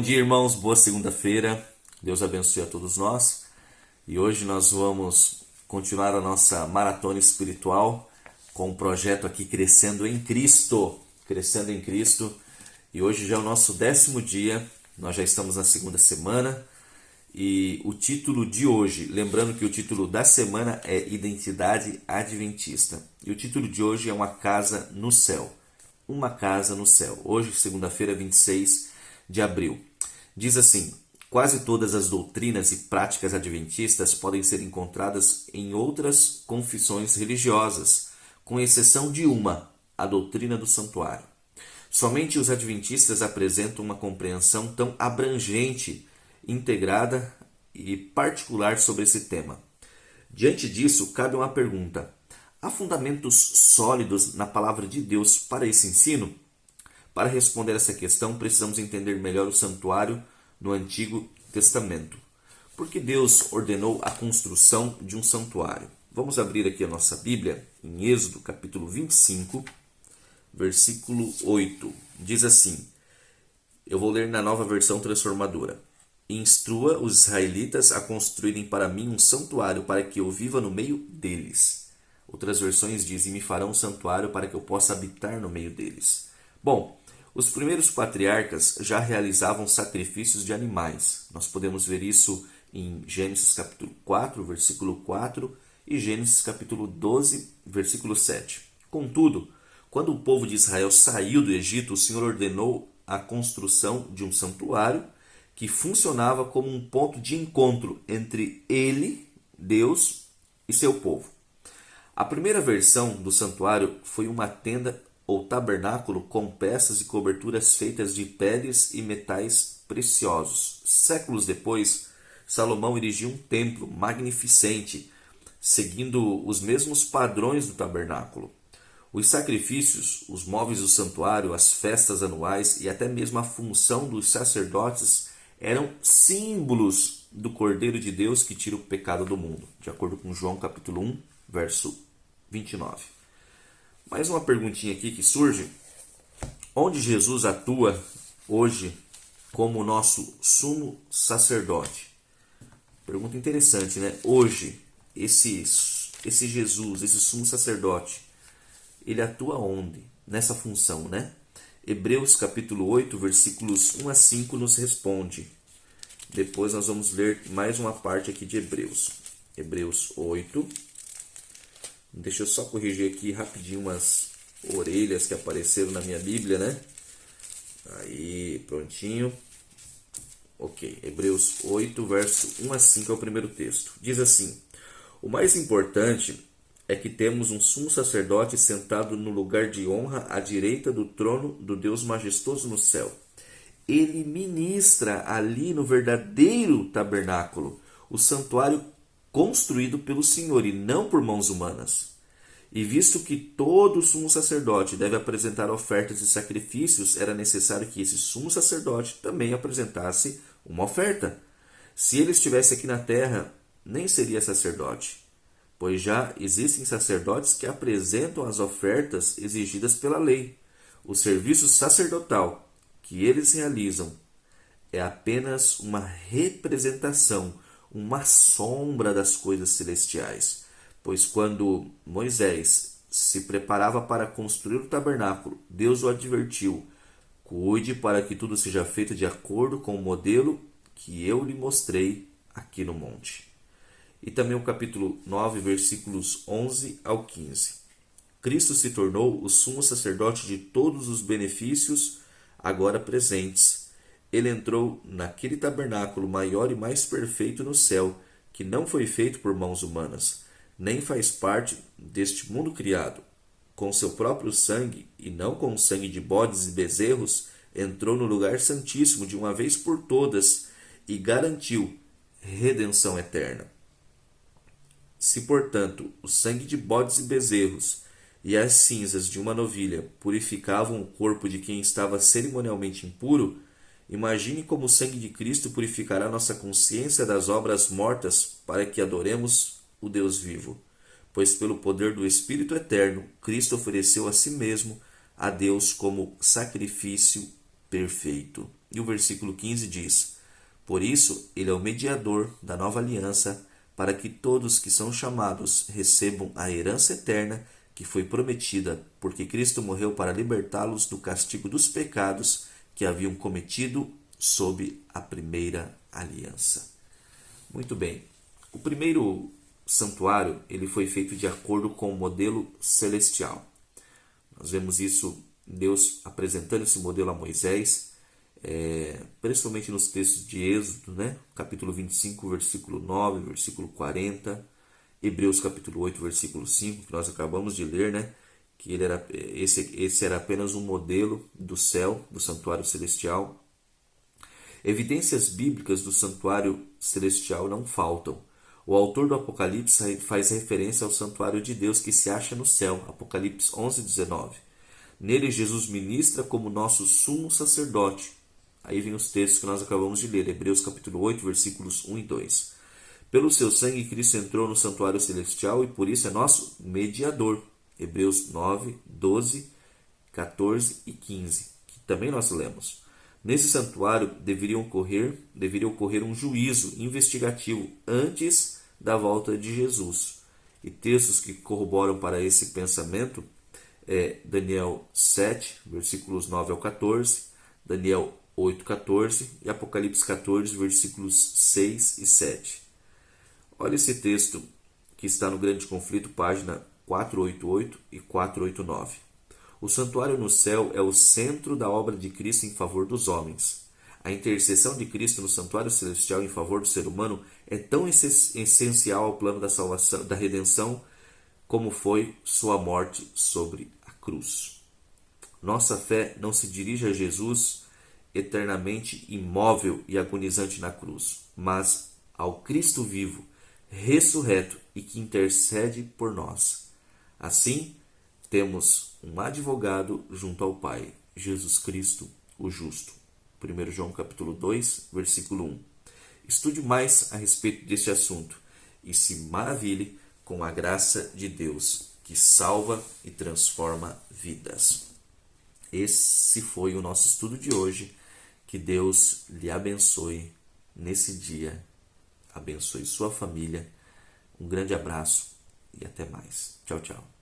Bom dia, irmãos. Boa segunda-feira. Deus abençoe a todos nós. E hoje nós vamos continuar a nossa maratona espiritual com o projeto aqui Crescendo em Cristo. Crescendo em Cristo. E hoje já é o nosso 10º dia. Nós já estamos na segunda semana. E o título de hoje, lembrando que o título da semana é Identidade Adventista. E o título de hoje é Uma Casa no Céu. Uma Casa no Céu. Hoje, segunda-feira, 26 de abril. Diz assim: quase todas as doutrinas e práticas adventistas podem ser encontradas em outras confissões religiosas, com exceção de uma, a doutrina do santuário. Somente os adventistas apresentam uma compreensão tão abrangente, integrada e particular sobre esse tema. Diante disso, cabe uma pergunta: há fundamentos sólidos na palavra de Deus para esse ensino? Para responder essa questão, precisamos entender melhor o santuário no Antigo Testamento. Por que Deus ordenou a construção de um santuário? Vamos abrir aqui a nossa Bíblia em Êxodo, capítulo 25, versículo 8. Diz assim, eu vou ler na Nova Versão Transformadora. Instrua os israelitas a construírem para mim um santuário para que eu viva no meio deles. Outras versões dizem, me farão um santuário para que eu possa habitar no meio deles. Bom, os primeiros patriarcas já realizavam sacrifícios de animais. Nós podemos ver isso em Gênesis capítulo 4, versículo 4 e Gênesis capítulo 12, versículo 7. Contudo, quando o povo de Israel saiu do Egito, o Senhor ordenou a construção de um santuário que funcionava como um ponto de encontro entre ele, Deus, e seu povo. A primeira versão do santuário foi uma tenda ou tabernáculo com peças e coberturas feitas de peles e metais preciosos. Séculos depois, Salomão erigiu um templo magnificente, seguindo os mesmos padrões do tabernáculo. Os sacrifícios, os móveis do santuário, as festas anuais e até mesmo a função dos sacerdotes eram símbolos do Cordeiro de Deus que tira o pecado do mundo, de acordo com João capítulo 1, verso 29. Mais uma perguntinha aqui que surge. Onde Jesus atua hoje como nosso sumo sacerdote? Pergunta interessante, né? Hoje, esse Jesus, esse sumo sacerdote, ele atua onde? Nessa função, né? Hebreus capítulo 8, versículos 1 a 5 nos responde. Depois nós vamos ler mais uma parte aqui de Hebreus. Hebreus 8. Deixa eu só corrigir aqui rapidinho umas orelhas que apareceram na minha Bíblia, né? Aí, prontinho. Ok, Hebreus 8, verso 1 a 5 é o primeiro texto. Diz assim: o mais importante é que temos um sumo sacerdote sentado no lugar de honra à direita do trono do Deus majestoso no céu. Ele ministra ali no verdadeiro tabernáculo, o santuário construído pelo Senhor e não por mãos humanas. E visto que todo sumo sacerdote deve apresentar ofertas e sacrifícios, era necessário que esse sumo sacerdote também apresentasse uma oferta. Se ele estivesse aqui na terra, nem seria sacerdote, pois já existem sacerdotes que apresentam as ofertas exigidas pela lei. O serviço sacerdotal que eles realizam é apenas uma representação, uma sombra das coisas celestiais, pois quando Moisés se preparava para construir o tabernáculo, Deus o advertiu: cuide para que tudo seja feito de acordo com o modelo que eu lhe mostrei aqui no monte. E também o capítulo 9, versículos 11 ao 15. Cristo se tornou o sumo sacerdote de todos os benefícios agora presentes. Ele entrou naquele tabernáculo maior e mais perfeito no céu, que não foi feito por mãos humanas, nem faz parte deste mundo criado. Com seu próprio sangue, e não com o sangue de bodes e bezerros, entrou no lugar santíssimo de uma vez por todas e garantiu redenção eterna. Se, portanto, o sangue de bodes e bezerros e as cinzas de uma novilha purificavam o corpo de quem estava cerimonialmente impuro, imagine como o sangue de Cristo purificará nossa consciência das obras mortas para que adoremos o Deus vivo. Pois pelo poder do Espírito Eterno, Cristo ofereceu a si mesmo a Deus como sacrifício perfeito. e o versículo 15 diz: Por isso, ele é o mediador da nova aliança, para que todos que são chamados recebam a herança eterna que foi prometida, porque Cristo morreu para libertá-los do castigo dos pecados que haviam cometido sob a primeira aliança. Muito bem. O primeiro santuário ele foi feito de acordo com o modelo celestial. Nós vemos isso, Deus apresentando esse modelo a Moisés, principalmente nos textos de Êxodo, capítulo 25, versículo 9, versículo 40, Hebreus capítulo 8, versículo 5, que nós acabamos de ler, que esse era apenas um modelo do céu, do santuário celestial. Evidências bíblicas do santuário celestial não faltam. O autor do Apocalipse faz referência ao santuário de Deus que se acha no céu, Apocalipse 11:19. Nele Jesus ministra como nosso sumo sacerdote. Aí vem os textos que nós acabamos de ler, Hebreus capítulo 8, versículos 1 e 2. Pelo seu sangue Cristo entrou no santuário celestial e por isso é nosso mediador, Hebreus 9, 12, 14 e 15, que também nós lemos. Nesse santuário deveria ocorrer um juízo investigativo antes da volta de Jesus. E textos que corroboram para esse pensamento é Daniel 7, versículos 9 ao 14, Daniel 8, 14 e Apocalipse 14, versículos 6 e 7. Olha esse texto que está no Grande Conflito, página 488 e 489. O santuário no céu é o centro da obra de Cristo em favor dos homens. A intercessão de Cristo no santuário celestial em favor do ser humano é tão essencial ao plano da salvação, da redenção, como foi sua morte sobre a cruz. Nossa fé não se dirige a Jesus eternamente imóvel e agonizante na cruz, mas ao Cristo vivo, ressurreto e que intercede por nós. Assim, temos um advogado junto ao Pai, Jesus Cristo, o justo. 1 João capítulo 2, versículo 1. Estude mais a respeito deste assunto e se maravilhe com a graça de Deus, que salva e transforma vidas. Esse foi o nosso estudo de hoje. Que Deus lhe abençoe nesse dia, abençoe sua família. Um grande abraço e até mais. Tchau, tchau.